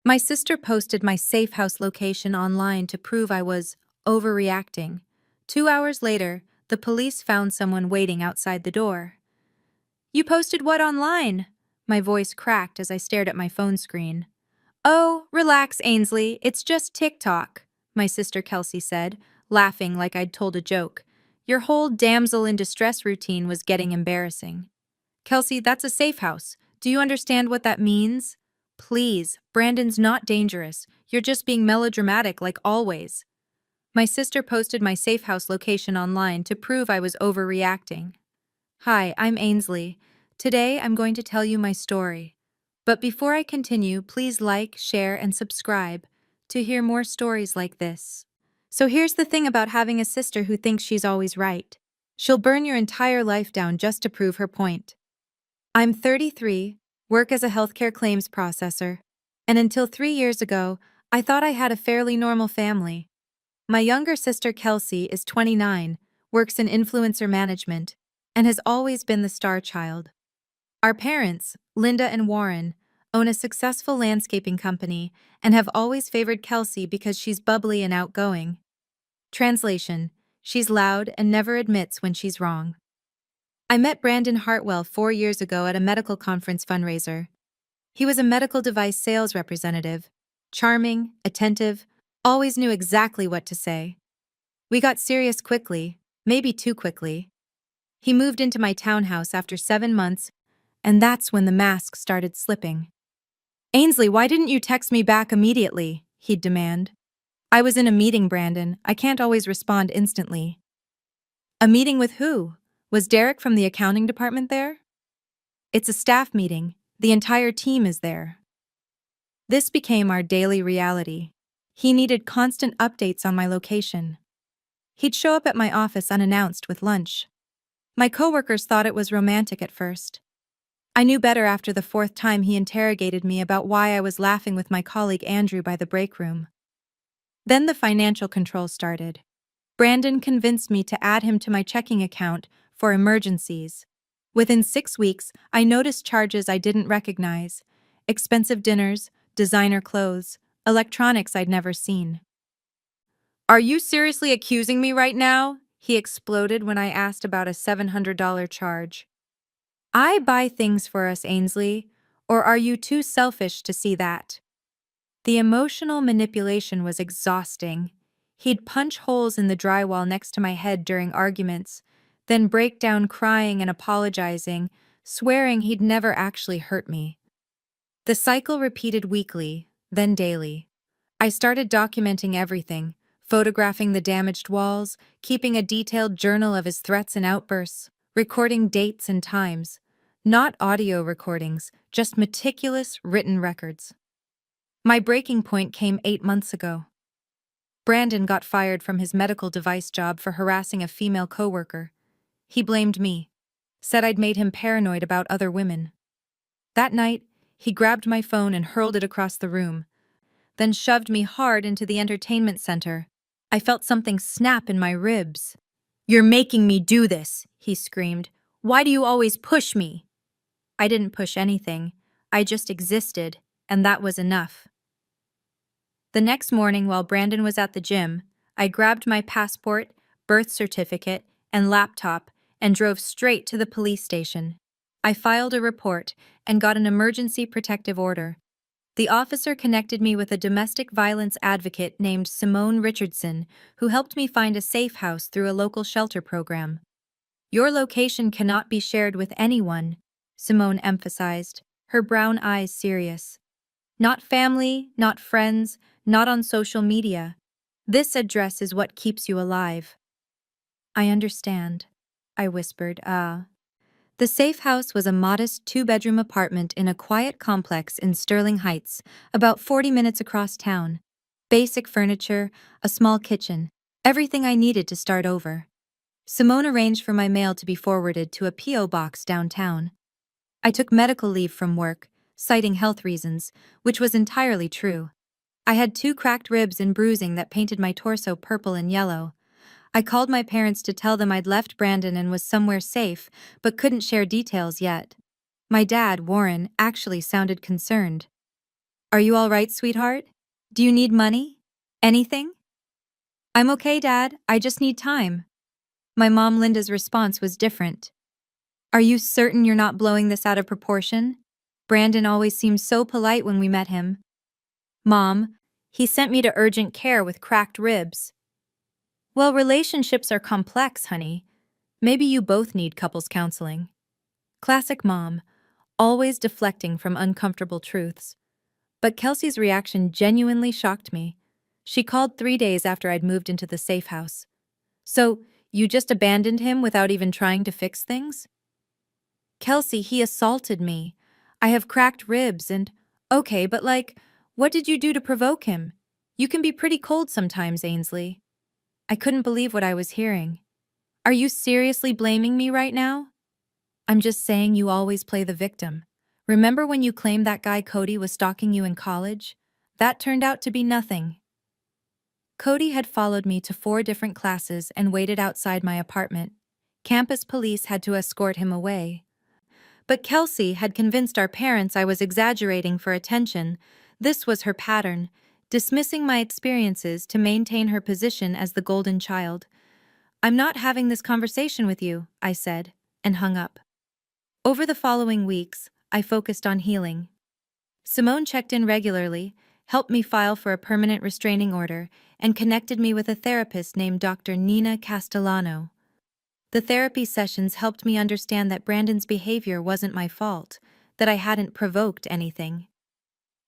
My sister posted my safe house location online to prove I was overreacting. 2 hours later, the police found someone waiting outside the door. You posted what online? My voice cracked as I stared at my phone screen. Oh, relax, Ainsley, it's just TikTok, my sister Kelsey said, laughing like I'd told a joke. Your whole damsel in distress routine was getting embarrassing. Kelsey, that's a safe house. Do you understand what that means? Please, Brandon's not dangerous. You're just being melodramatic like always. My sister posted my safe house location online to prove I was overreacting. Hi, I'm Ainsley. Today I'm going to tell you my story. But before I continue, please like, share, and subscribe to hear more stories like this. So here's the thing about having a sister who thinks she's always right. She'll burn your entire life down just to prove her point. I'm 33, work as a healthcare claims processor, and until 3 years ago, I thought I had a fairly normal family. My younger sister Kelsey is 29, works in influencer management, and has always been the star child. Our parents, Linda and Warren, own a successful landscaping company and have always favored Kelsey because she's bubbly and outgoing. Translation: she's loud and never admits when she's wrong. I met Brandon Hartwell 4 years ago at a medical conference fundraiser. He was a medical device sales representative, charming, attentive, always knew exactly what to say. We got serious quickly, maybe too quickly. He moved into my townhouse after 7 months, and that's when the mask started slipping. Ainsley, why didn't you text me back immediately? He'd demand. I was in a meeting, Brandon. I can't always respond instantly. A meeting with who? Was Derek from the accounting department there? It's a staff meeting. The entire team is there. This became our daily reality. He needed constant updates on my location. He'd show up at my office unannounced with lunch. My coworkers thought it was romantic at first. I knew better after the fourth time he interrogated me about why I was laughing with my colleague Andrew by the break room. Then the financial control started. Brandon convinced me to add him to my checking account for emergencies. Within 6 weeks, I noticed charges I didn't recognize: expensive dinners, designer clothes, electronics I'd never seen. Are you seriously accusing me right now? He exploded when I asked about a $700 charge. I buy things for us, Ainsley, or are you too selfish to see that? The emotional manipulation was exhausting. He'd punch holes in the drywall next to my head during arguments, then break down crying and apologizing, swearing he'd never actually hurt me. The cycle repeated weekly, then daily. I started documenting everything, photographing the damaged walls, keeping a detailed journal of his threats and outbursts, recording dates and times. Not audio recordings, just meticulous written records. My breaking point came 8 months ago. Brandon got fired from his medical device job for harassing a female coworker. He blamed me, said I'd made him paranoid about other women. That night, he grabbed my phone and hurled it across the room, then shoved me hard into the entertainment center. I felt something snap in my ribs. You're making me do this, he screamed. Why do you always push me? I didn't push anything. I just existed, and that was enough. The next morning, while Brandon was at the gym, I grabbed my passport, birth certificate, and laptop and drove straight to the police station. I filed a report and got an emergency protective order. The officer connected me with a domestic violence advocate named Simone Richardson, who helped me find a safe house through a local shelter program. Your location cannot be shared with anyone, Simone emphasized, her brown eyes serious. Not family, not friends, not on social media. This address is what keeps you alive. I understand, I whispered. The safe house was a modest 2-bedroom apartment in a quiet complex in Sterling Heights, about 40 minutes across town. Basic furniture, a small kitchen, everything I needed to start over. Simone arranged for my mail to be forwarded to a P.O. box downtown. I took medical leave from work, citing health reasons, which was entirely true. I had 2 cracked ribs and bruising that painted my torso purple and yellow. I called my parents to tell them I'd left Brandon and was somewhere safe, but couldn't share details yet. My dad, Warren, actually sounded concerned. Are you all right, sweetheart? Do you need money? Anything? I'm okay, Dad. I just need time. My mom Linda's response was different. Are you certain you're not blowing this out of proportion? Brandon always seemed so polite when we met him. Mom, he sent me to urgent care with cracked ribs. Well, relationships are complex, honey. Maybe you both need couples counseling. Classic mom, always deflecting from uncomfortable truths. But Kelsey's reaction genuinely shocked me. She called 3 days after I'd moved into the safe house. So, you just abandoned him without even trying to fix things? Kelsey, he assaulted me. I have cracked ribs and… Okay, but what did you do to provoke him? You can be pretty cold sometimes, Ainsley. I couldn't believe what I was hearing. Are you seriously blaming me right now? I'm just saying you always play the victim. Remember when you claimed that guy Cody was stalking you in college? That turned out to be nothing. Cody had followed me to 4 different classes and waited outside my apartment. Campus police had to escort him away. But Kelsey had convinced our parents I was exaggerating for attention. This was her pattern, dismissing my experiences to maintain her position as the golden child. I'm not having this conversation with you, I said, and hung up. Over the following weeks, I focused on healing. Simone checked in regularly, helped me file for a permanent restraining order, and connected me with a therapist named Dr. Nina Castellano. The therapy sessions helped me understand that Brandon's behavior wasn't my fault, that I hadn't provoked anything.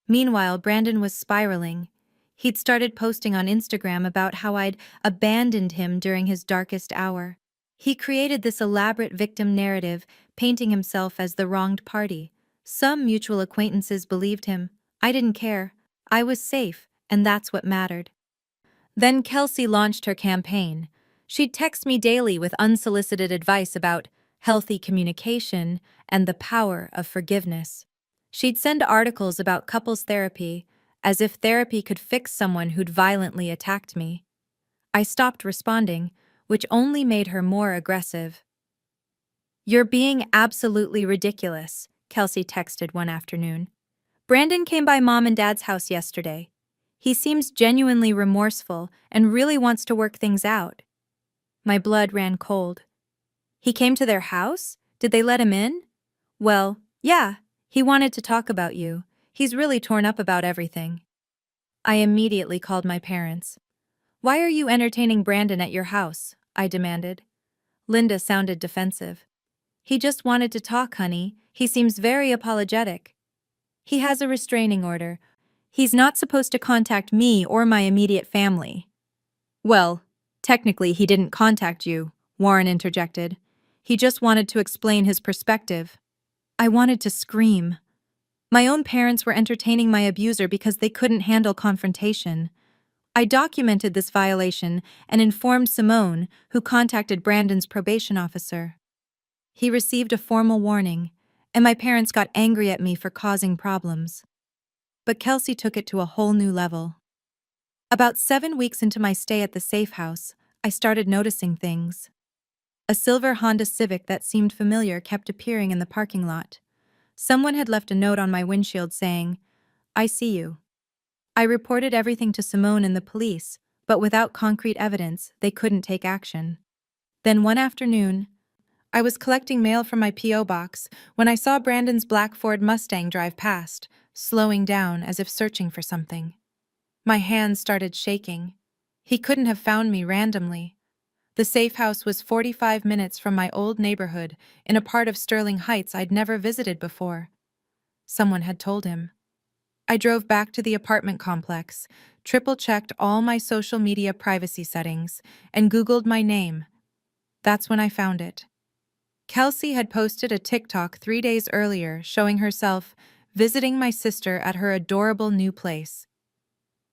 Meanwhile, Brandon was spiraling. He'd started posting on Instagram about how I'd abandoned him during his darkest hour. He created this elaborate victim narrative, painting himself as the wronged party. Some mutual acquaintances believed him. I didn't care. I was safe, and that's what mattered. Then Kelsey launched her campaign. She'd text me daily with unsolicited advice about healthy communication and the power of forgiveness. She'd send articles about couples therapy, as if therapy could fix someone who'd violently attacked me. I stopped responding, which only made her more aggressive. You're being absolutely ridiculous, Kelsey texted one afternoon. Brandon came by Mom and Dad's house yesterday. He seems genuinely remorseful and really wants to work things out. My blood ran cold. He came to their house? Did they let him in? Well, yeah, he wanted to talk about you. He's really torn up about everything. I immediately called my parents. Why are you entertaining Brandon at your house? I demanded. Linda sounded defensive. He just wanted to talk, honey. He seems very apologetic. He has a restraining order. He's not supposed to contact me or my immediate family. Well, technically he didn't contact you, Warren interjected. He just wanted to explain his perspective. I wanted to scream. My own parents were entertaining my abuser because they couldn't handle confrontation. I documented this violation and informed Simone, who contacted Brandon's probation officer. He received a formal warning, and my parents got angry at me for causing problems. But Kelsey took it to a whole new level. About 7 weeks into my stay at the safe house, I started noticing things. A silver Honda Civic that seemed familiar kept appearing in the parking lot. Someone had left a note on my windshield saying, "I see you." I reported everything to Simone and the police, but without concrete evidence, they couldn't take action. Then one afternoon, I was collecting mail from my P.O. box when I saw Brandon's black Ford Mustang drive past, slowing down as if searching for something. My hands started shaking. He couldn't have found me randomly. The safe house was 45 minutes from my old neighborhood in a part of Sterling Heights I'd never visited before. Someone had told him. I drove back to the apartment complex, triple-checked all my social media privacy settings, and Googled my name. That's when I found it. Kelsey had posted a TikTok 3 days earlier showing herself visiting my sister at her adorable new place.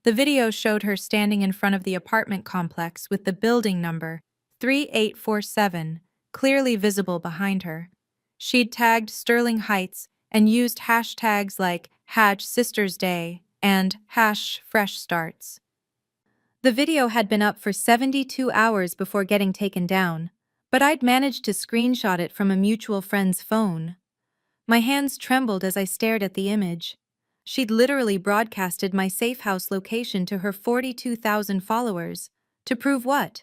The video showed her standing in front of the apartment complex with the building number 3847 clearly visible behind her. She'd tagged Sterling Heights and used hashtags like #SistersDay and #FreshStarts. The video had been up for 72 hours before getting taken down, but I'd managed to screenshot it from a mutual friend's phone. My hands trembled as I stared at the image. She'd literally broadcasted my safe house location to her 42,000 followers. To prove what?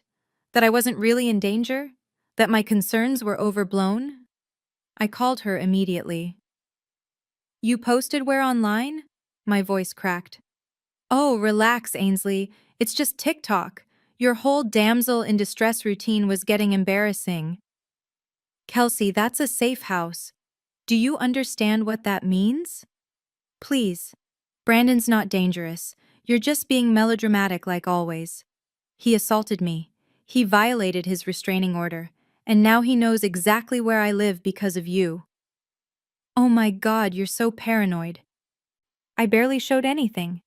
That I wasn't really in danger? That my concerns were overblown? I called her immediately. You posted where online? My voice cracked. Oh, relax, Ainsley. It's just TikTok. Your whole damsel in distress routine was getting embarrassing. Kelsey, that's a safe house. Do you understand what that means? Please. Brandon's not dangerous. You're just being melodramatic like always. He assaulted me. He violated his restraining order. And now he knows exactly where I live because of you. Oh my God, you're so paranoid. I barely showed anything.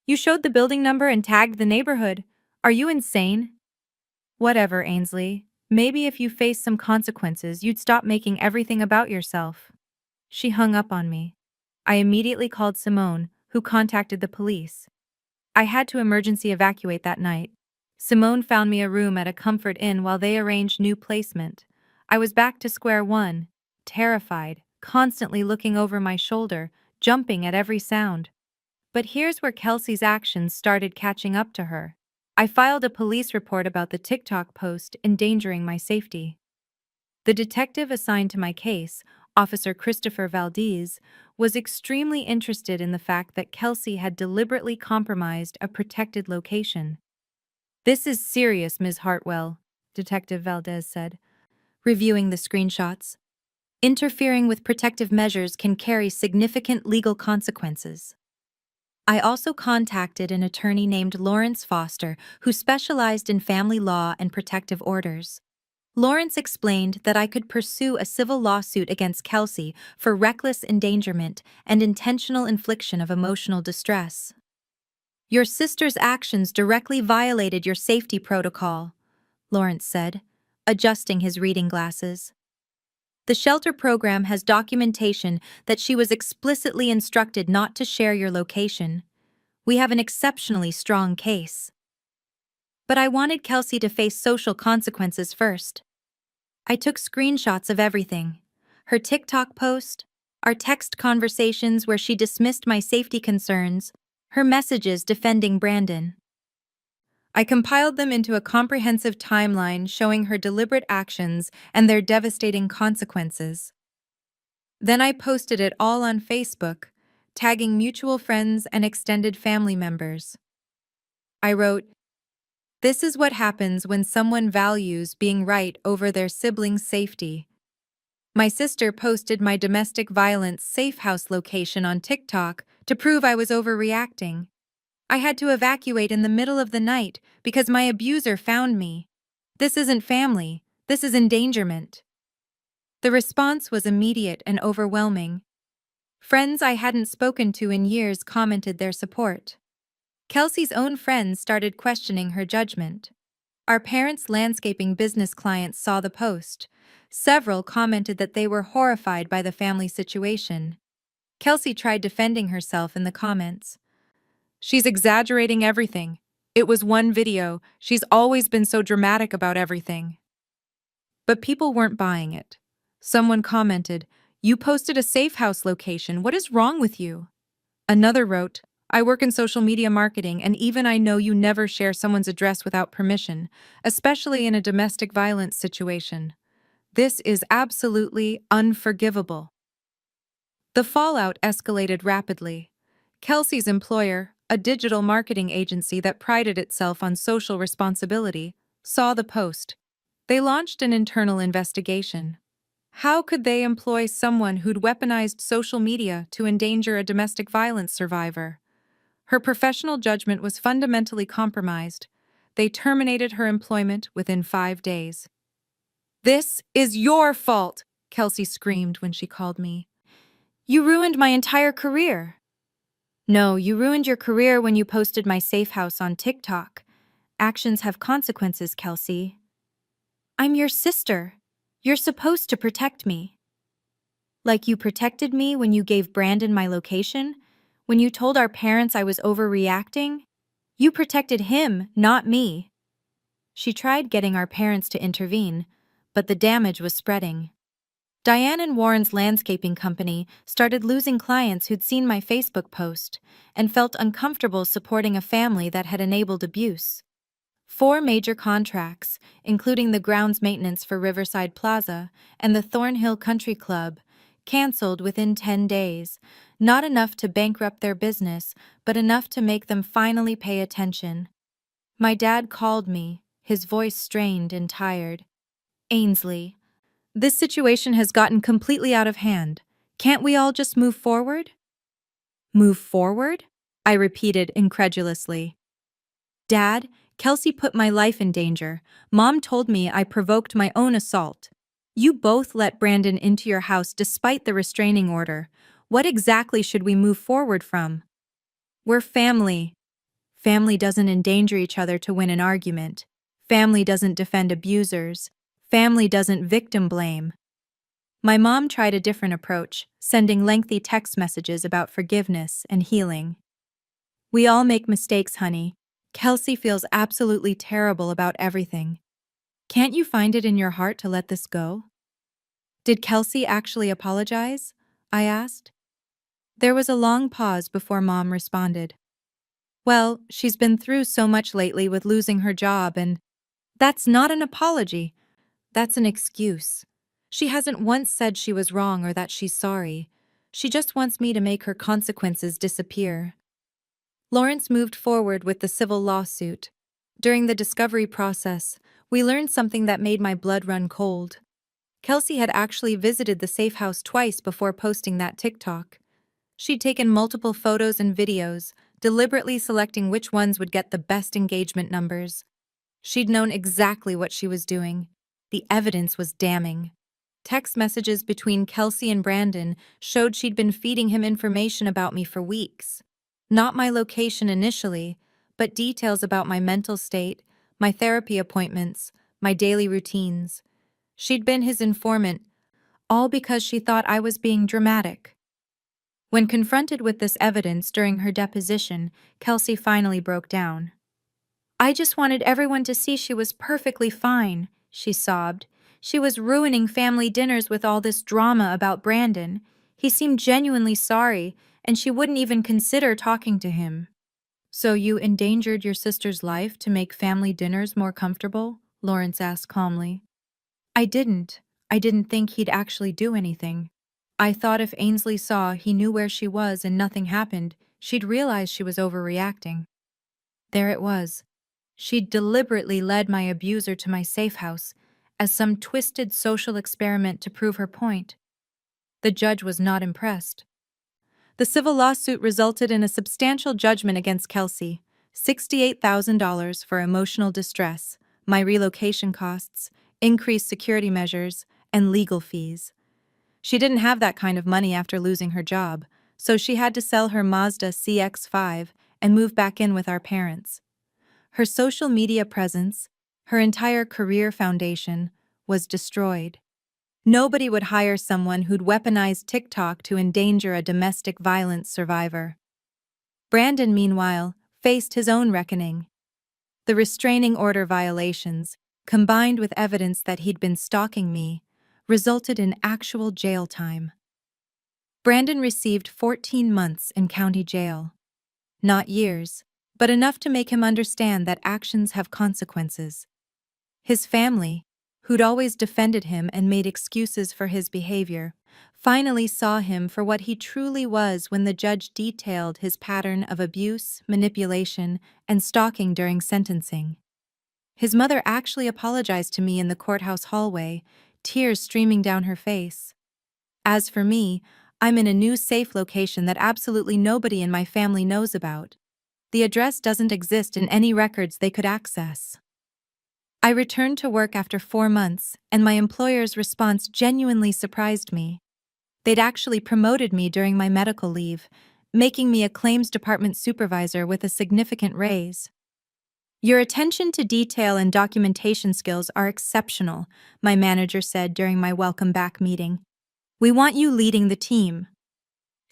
You showed the building number and tagged the neighborhood. Are you insane? Whatever, Ainsley. Maybe if you faced some consequences, you'd stop making everything about yourself. She hung up on me. I immediately called Simone, who contacted the police. I had to emergency evacuate that night. Simone found me a room at a Comfort Inn while they arranged new placement. I was back to square one, terrified, constantly looking over my shoulder, jumping at every sound. But here's where Kelsey's actions started catching up to her. I filed a police report about the TikTok post endangering my safety. The detective assigned to my case, Officer Christopher Valdez, was extremely interested in the fact that Kelsey had deliberately compromised a protected location. This is serious, Ms. Hartwell, Detective Valdez said, reviewing the screenshots. Interfering with protective measures can carry significant legal consequences. I also contacted an attorney named Lawrence Foster, who specialized in family law and protective orders. Lawrence explained that I could pursue a civil lawsuit against Kelsey for reckless endangerment and intentional infliction of emotional distress. Your sister's actions directly violated your safety protocol, Lawrence said, adjusting his reading glasses. The shelter program has documentation that she was explicitly instructed not to share your location. We have an exceptionally strong case. But I wanted Kelsey to face social consequences first. I took screenshots of everything. Her TikTok post, our text conversations where she dismissed my safety concerns, her messages defending Brandon. I compiled them into a comprehensive timeline showing her deliberate actions and their devastating consequences. Then I posted it all on Facebook, tagging mutual friends and extended family members. I wrote, "This is what happens when someone values being right over their sibling's safety." My sister posted my domestic violence safe house location on TikTok to prove I was overreacting. I had to evacuate in the middle of the night because my abuser found me. This isn't family, this is endangerment. The response was immediate and overwhelming. Friends I hadn't spoken to in years commented their support. Kelsey's own friends started questioning her judgment. Our parents' landscaping business clients saw the post. Several commented that they were horrified by the family situation. Kelsey tried defending herself in the comments. She's exaggerating everything. It was one video. She's always been so dramatic about everything. But people weren't buying it. Someone commented, "You posted a safe house location. What is wrong with you?" Another wrote, "I work in social media marketing, and even I know you never share someone's address without permission, especially in a domestic violence situation. This is absolutely unforgivable." The fallout escalated rapidly. Kelsey's employer, a digital marketing agency that prided itself on social responsibility, saw the post. They launched an internal investigation. How could they employ someone who'd weaponized social media to endanger a domestic violence survivor? Her professional judgment was fundamentally compromised. They terminated her employment within 5 days. "This is your fault," Kelsey screamed when she called me. "You ruined my entire career." "No, you ruined your career when you posted my safe house on TikTok. Actions have consequences, Kelsey. I'm your sister. You're supposed to protect me." "Like you protected me when you gave Brandon my location? When you told our parents I was overreacting? You protected him, not me." She tried getting our parents to intervene, but the damage was spreading. Diane and Warren's landscaping company started losing clients who'd seen my Facebook post and felt uncomfortable supporting a family that had enabled abuse. 4 major contracts, including the grounds maintenance for Riverside Plaza and the Thornhill Country Club, canceled within 10 days, not enough to bankrupt their business, but enough to make them finally pay attention. My dad called me, his voice strained and tired. Ainsley, this situation has gotten completely out of hand. Can't we all just move forward? Move forward? I repeated incredulously. Dad, Kelsey put my life in danger. Mom told me I provoked my own assault. You both let Brandon into your house despite the restraining order. What exactly should we move forward from? We're family. Family doesn't endanger each other to win an argument. Family doesn't defend abusers. Family doesn't victim blame. My mom tried a different approach, sending lengthy text messages about forgiveness and healing. We all make mistakes, honey. Kelsey feels absolutely terrible about everything. Can't you find it in your heart to let this go? Did Kelsey actually apologize? I asked. There was a long pause before Mom responded. Well, she's been through so much lately with losing her job, and that's not an apology. That's an excuse. She hasn't once said she was wrong or that she's sorry. She just wants me to make her consequences disappear. Lawrence moved forward with the civil lawsuit. During the discovery process, we learned something that made my blood run cold. Kelsey had actually visited the safe house twice before posting that TikTok. She'd taken multiple photos and videos, deliberately selecting which ones would get the best engagement numbers. She'd known exactly what she was doing. The evidence was damning. Text messages between Kelsey and Brandon showed she'd been feeding him information about me for weeks. Not my location initially, but details about my mental state, my therapy appointments, my daily routines. She'd been his informant, all because she thought I was being dramatic. When confronted with this evidence during her deposition, Kelsey finally broke down. I just wanted everyone to see she was perfectly fine, she sobbed. She was ruining family dinners with all this drama about Brandon. He seemed genuinely sorry, and she wouldn't even consider talking to him. So you endangered your sister's life to make family dinners more comfortable? Lawrence asked calmly. I didn't. I didn't think he'd actually do anything. I thought if Ainsley saw he knew where she was and nothing happened, she'd realize she was overreacting. There it was. She'd deliberately led my abuser to my safe house as some twisted social experiment to prove her point. The judge was not impressed. The civil lawsuit resulted in a substantial judgment against Kelsey, $68,000 for emotional distress, my relocation costs, increased security measures, and legal fees. She didn't have that kind of money after losing her job, so she had to sell her Mazda CX-5 and move back in with our parents. Her social media presence, her entire career foundation, was destroyed. Nobody would hire someone who'd weaponized TikTok to endanger a domestic violence survivor. Brandon, meanwhile, faced his own reckoning. The restraining order violations, combined with evidence that he'd been stalking me, resulted in actual jail time. Brandon received 14 months in county jail. Not years, but enough to make him understand that actions have consequences. His family, who'd always defended him and made excuses for his behavior, finally saw him for what he truly was when the judge detailed his pattern of abuse, manipulation, and stalking during sentencing. His mother actually apologized to me in the courthouse hallway, tears streaming down her face. As for me, I'm in a new safe location that absolutely nobody in my family knows about. The address doesn't exist in any records they could access. I returned to work after 4 months, and my employer's response genuinely surprised me. They'd actually promoted me during my medical leave, making me a claims department supervisor with a significant raise. Your attention to detail and documentation skills are exceptional, my manager said during my welcome back meeting. We want you leading the team.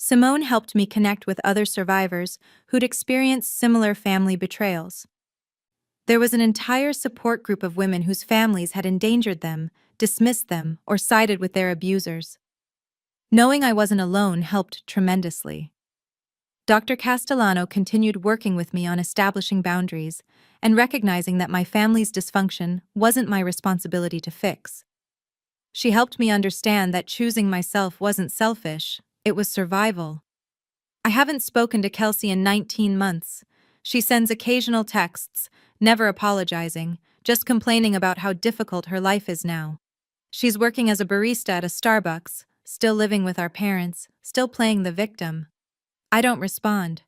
Simone helped me connect with other survivors who'd experienced similar family betrayals. There was an entire support group of women whose families had endangered them, dismissed them, or sided with their abusers. Knowing I wasn't alone helped tremendously. Dr. Castellano continued working with me on establishing boundaries and recognizing that my family's dysfunction wasn't my responsibility to fix. She helped me understand that choosing myself wasn't selfish, it was survival. I haven't spoken to Kelsey in 19 months. She sends occasional texts, never apologizing, just complaining about how difficult her life is now. She's working as a barista at a Starbucks, still living with our parents, still playing the victim. I don't respond.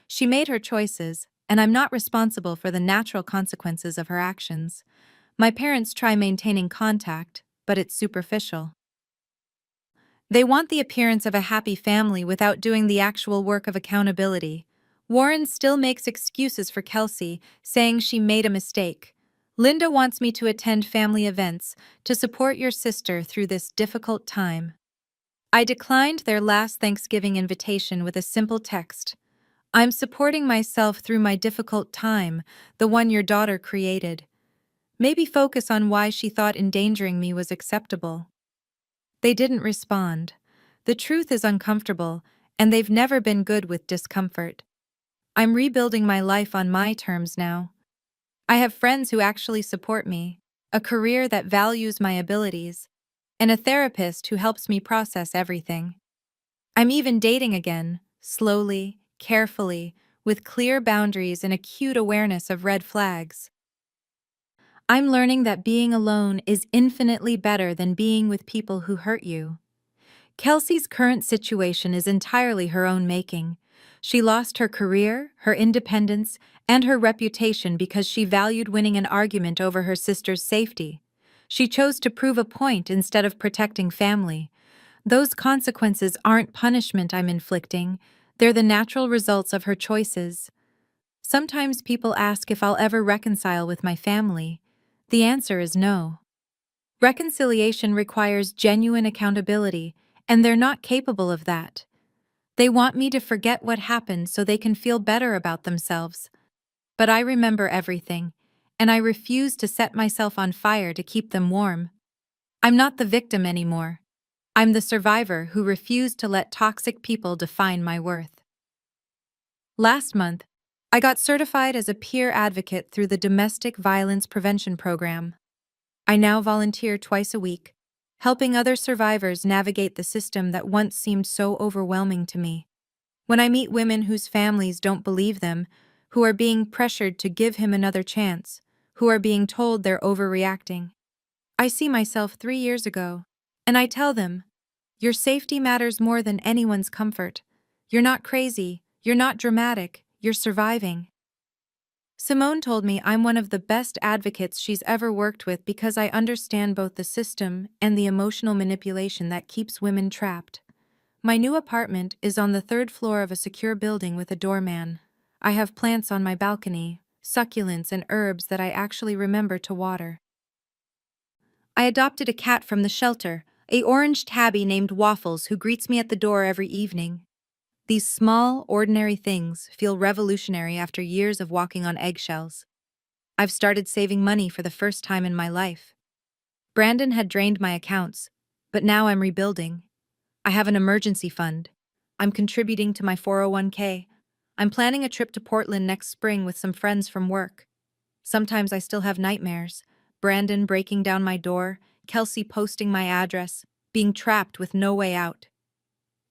She made her choices, and I'm not responsible for the natural consequences of her actions. My parents try maintaining contact, but it's superficial. They want the appearance of a happy family without doing the actual work of accountability. Warren still makes excuses for Kelsey, saying she made a mistake. Linda wants me to attend family events to support your sister through this difficult time. I declined their last Thanksgiving invitation with a simple text. I'm supporting myself through my difficult time, the one your daughter created. Maybe focus on why she thought endangering me was acceptable. They didn't respond. The truth is uncomfortable, and they've never been good with discomfort. I'm rebuilding my life on my terms now. I have friends who actually support me, a career that values my abilities, and a therapist who helps me process everything. I'm even dating again, slowly, carefully, with clear boundaries and acute awareness of red flags. I'm learning that being alone is infinitely better than being with people who hurt you. Kelsey's current situation is entirely her own making. She lost her career, her independence, and her reputation because she valued winning an argument over her sister's safety. She chose to prove a point instead of protecting family. Those consequences aren't punishment I'm inflicting, they're the natural results of her choices. Sometimes people ask if I'll ever reconcile with my family. The answer is no. Reconciliation requires genuine accountability, and they're not capable of that. They want me to forget what happened so they can feel better about themselves. But I remember everything, and I refuse to set myself on fire to keep them warm. I'm not the victim anymore. I'm the survivor who refused to let toxic people define my worth. Last month, I got certified as a peer advocate through the Domestic Violence Prevention Program. I now volunteer twice a week, helping other survivors navigate the system that once seemed so overwhelming to me. When I meet women whose families don't believe them, who are being pressured to give him another chance, who are being told they're overreacting, I see myself 3 years ago, and I tell them, your safety matters more than anyone's comfort. You're not crazy, you're not dramatic, you're surviving. Simone told me I'm one of the best advocates she's ever worked with because I understand both the system and the emotional manipulation that keeps women trapped. My new apartment is on the 3rd floor of a secure building with a doorman. I have plants on my balcony, succulents and herbs that I actually remember to water. I adopted a cat from the shelter, a orange tabby named Waffles who greets me at the door every evening. These small, ordinary things feel revolutionary after years of walking on eggshells. I've started saving money for the first time in my life. Brandon had drained my accounts, but now I'm rebuilding. I have an emergency fund. I'm contributing to my 401k. I'm planning a trip to Portland next spring with some friends from work. Sometimes I still have nightmares. Brandon breaking down my door, Kelsey posting my address, being trapped with no way out.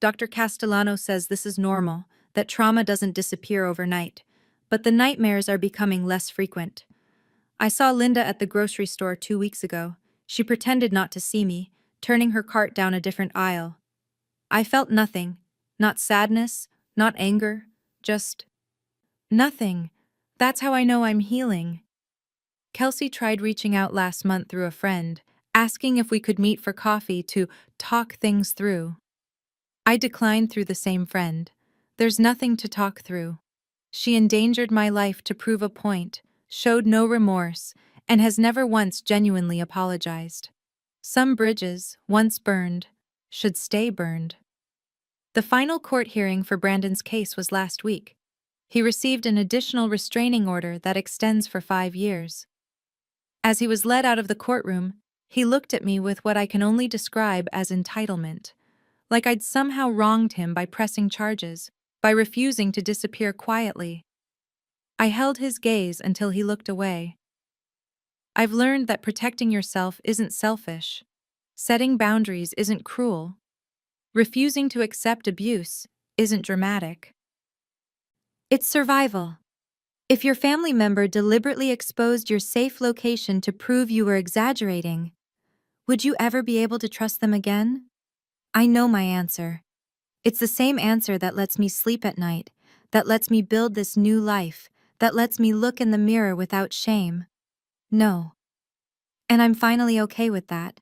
Dr. Castellano says this is normal, that trauma doesn't disappear overnight, but the nightmares are becoming less frequent. I saw Linda at the grocery store 2 weeks ago. She pretended not to see me, turning her cart down a different aisle. I felt nothing, not sadness, not anger, just nothing. That's how I know I'm healing. Kelsey tried reaching out last month through a friend, asking if we could meet for coffee to talk things through. I declined through the same friend. There's nothing to talk through. She endangered my life to prove a point, showed no remorse, and has never once genuinely apologized. Some bridges, once burned, should stay burned. The final court hearing for Brandon's case was last week. He received an additional restraining order that extends for 5 years. As he was led out of the courtroom, He looked at me with what I can only describe as entitlement, like I'd somehow wronged him by pressing charges, by refusing to disappear quietly. I held his gaze until he looked away. I've learned that protecting yourself isn't selfish. Setting boundaries isn't cruel. Refusing to accept abuse isn't dramatic. It's survival. If your family member deliberately exposed your safe location to prove you were exaggerating, would you ever be able to trust them again? I know my answer. It's the same answer that lets me sleep at night, that lets me build this new life, that lets me look in the mirror without shame. No. And I'm finally okay with that.